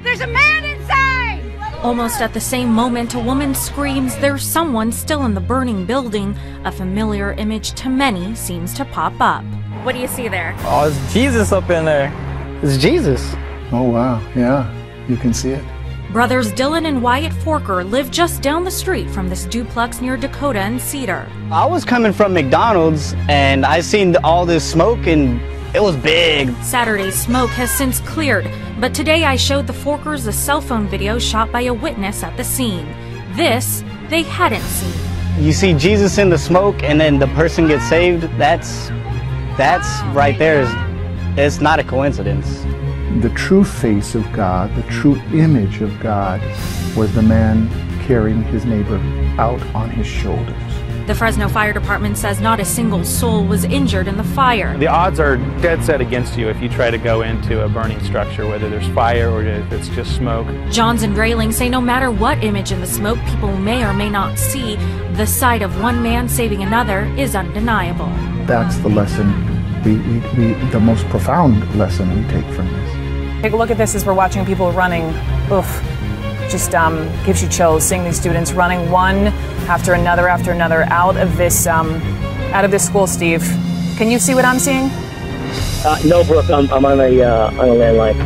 There's a man inside! Almost at the same moment, a woman screams there's someone still in the burning building. A familiar image to many seems to pop up. What do you see there? Oh, it's Jesus up in there. It's Jesus. Oh, wow. Yeah, you can see it. Brothers Dylan and Wyatt Forker live just down the street from this duplex near Dakota and Cedar. I was coming from McDonald's and I seen all this smoke and it was big. Saturday's smoke has since cleared, but today I showed the Forkers a cell phone video shot by a witness at the scene. This they hadn't seen. You see Jesus in the smoke and then the person gets saved. That's right there. It's not a coincidence. The true face of God, the true image of God, was the man carrying his neighbor out on his shoulders. The Fresno Fire Department says not a single soul was injured in the fire. The odds are dead set against you if you try to go into a burning structure, whether there's fire or if it's just smoke. Johns and Grayling say no matter what image in the smoke people may or may not see, the sight of one man saving another is undeniable. That's the lesson, the most profound lesson we take from this. Take a look at this as we're watching people running. Oof. Just gives you chills seeing these students running one after another out of this school. Steve, can you see what I'm seeing? No, Brooke. I'm on a landline.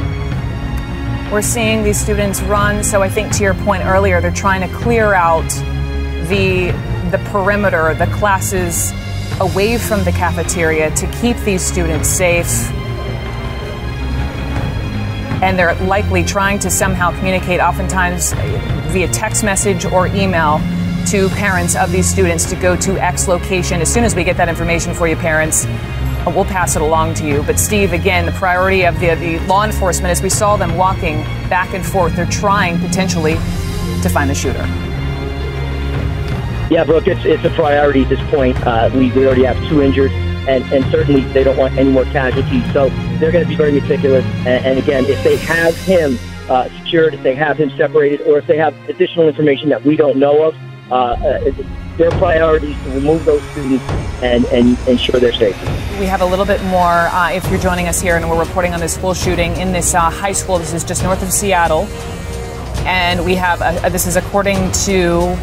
We're seeing these students run. So I think to your point earlier, they're trying to clear out the perimeter, the classes away from the cafeteria to keep these students safe. And they're likely trying to somehow communicate, oftentimes via text message or email, to parents of these students to go to X location. As soon as we get that information for you, parents, we'll pass it along to you. But Steve, again, the priority of the law enforcement, as we saw them walking back and forth, they're trying potentially to find the shooter. Yeah, Brooke, it's a priority at this point. We already have 2 injured. And certainly they don't want any more casualties. So they're going to be very meticulous. And again, if they have him secured, if they have him separated, or if they have additional information that we don't know of, their priority is to remove those students and ensure their safety. We have a little bit more if you're joining us here, and we're reporting on this school shooting in this high school. This is just north of Seattle. And we have, this is according to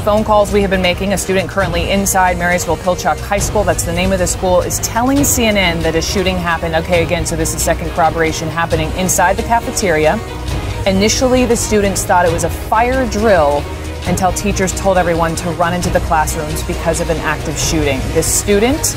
phone calls we have been making. A student currently inside Marysville-Pilchuck High School, that's the name of the school, is telling CNN that a shooting happened. Okay, again, so this is second corroboration happening inside the cafeteria. Initially, the students thought it was a fire drill until teachers told everyone to run into the classrooms because of an active shooting. This student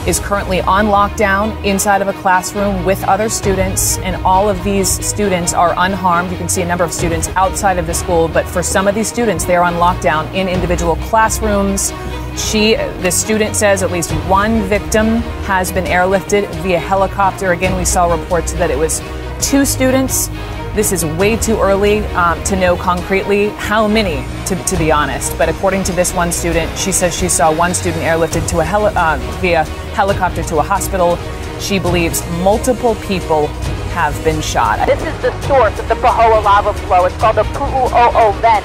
is currently on lockdown inside of a classroom with other students, and all of these students are unharmed. You can see a number of students outside of the school, but for some of these students, they're on lockdown in individual classrooms. The student says at least one victim has been airlifted via helicopter. Again, we saw reports that it was 2 students. This is way too early to know concretely how many, to be honest. But according to this one student, she says she saw one student airlifted to via helicopter to a hospital. She believes multiple people have been shot. This is the source of the Pahoa lava flow. It's called the Pu'u'o'o vent.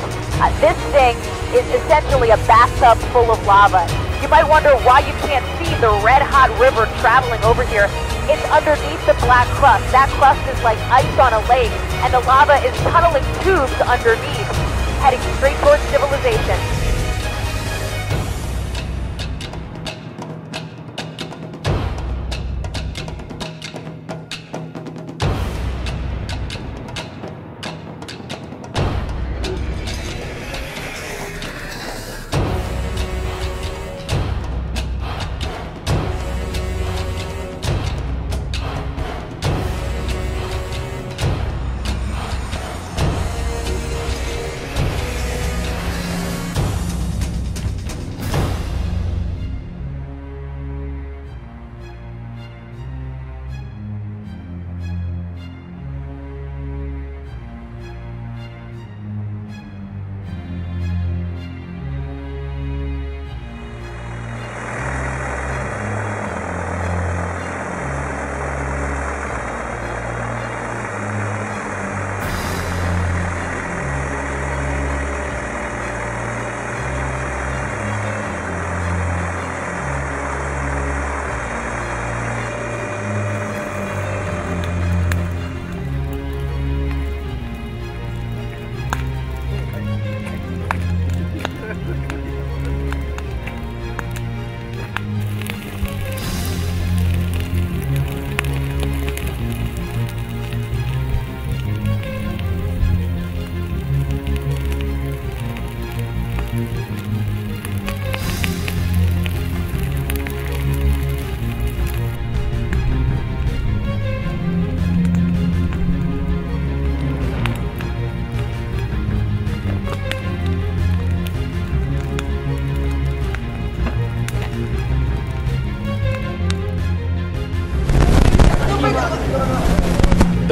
This thing is essentially a bathtub full of lava. You might wonder why you can't see the red-hot river traveling over here. It's underneath the black crust. That crust is like ice on a lake, and the lava is tunneling tubes underneath, heading straight towards civilization.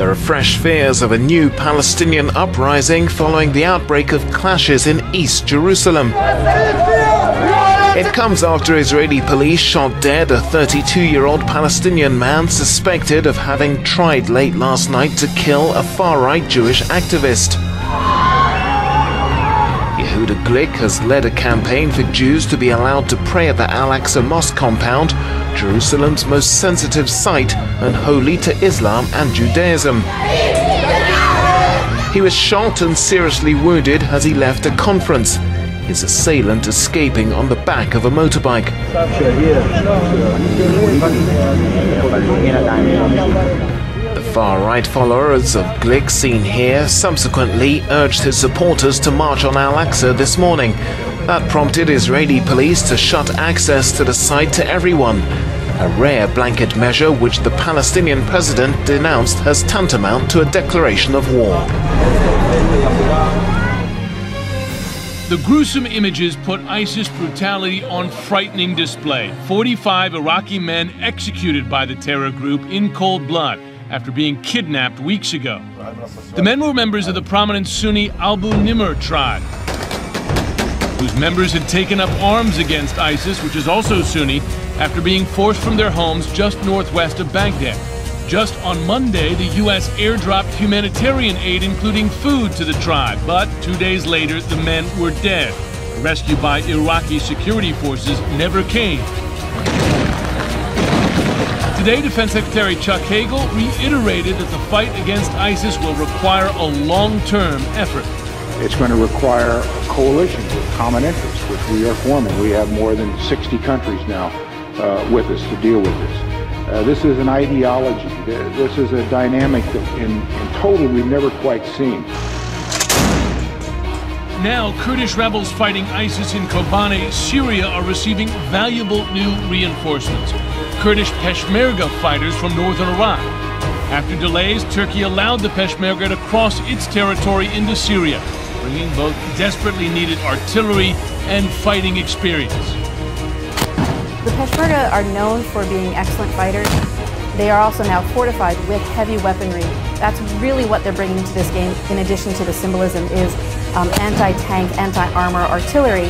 There are fresh fears of a new Palestinian uprising following the outbreak of clashes in East Jerusalem. It comes after Israeli police shot dead a 32-year-old Palestinian man suspected of having tried late last night to kill a far-right Jewish activist. Yehuda Glick has led a campaign for Jews to be allowed to pray at the Al-Aqsa Mosque compound, Jerusalem's most sensitive site and holy to Islam and Judaism. He was shot and seriously wounded as he left a conference, his assailant escaping on the back of a motorbike. The far-right followers of Glick seen here subsequently urged his supporters to march on Al-Aqsa this morning. That prompted Israeli police to shut access to the site to everyone, a rare blanket measure which the Palestinian president denounced as tantamount to a declaration of war. The gruesome images put ISIS brutality on frightening display. 45 Iraqi men executed by the terror group in cold blood after being kidnapped weeks ago. The men were members of the prominent Sunni Abu Nimr tribe, whose members had taken up arms against ISIS, which is also Sunni, after being forced from their homes just northwest of Baghdad. Just on Monday, the U.S. airdropped humanitarian aid, including food, to the tribe. But 2 days later, the men were dead. The rescue by Iraqi security forces never came. Today, Defense Secretary Chuck Hagel reiterated that the fight against ISIS will require a long-term effort. It's going to require a coalition with common interests, which we are forming. We have more than 60 countries now with us to deal with this. This is an ideology. This is a dynamic that in total we've never quite seen. Now, Kurdish rebels fighting ISIS in Kobane, Syria, are receiving valuable new reinforcements. Kurdish Peshmerga fighters from northern Iraq. After delays, Turkey allowed the Peshmerga to cross its territory into Syria, bringing both desperately needed artillery and fighting experience. The Peshmerga are known for being excellent fighters. They are also now fortified with heavy weaponry. That's really what they're bringing to this game, in addition to the symbolism, is anti-tank, anti-armor artillery.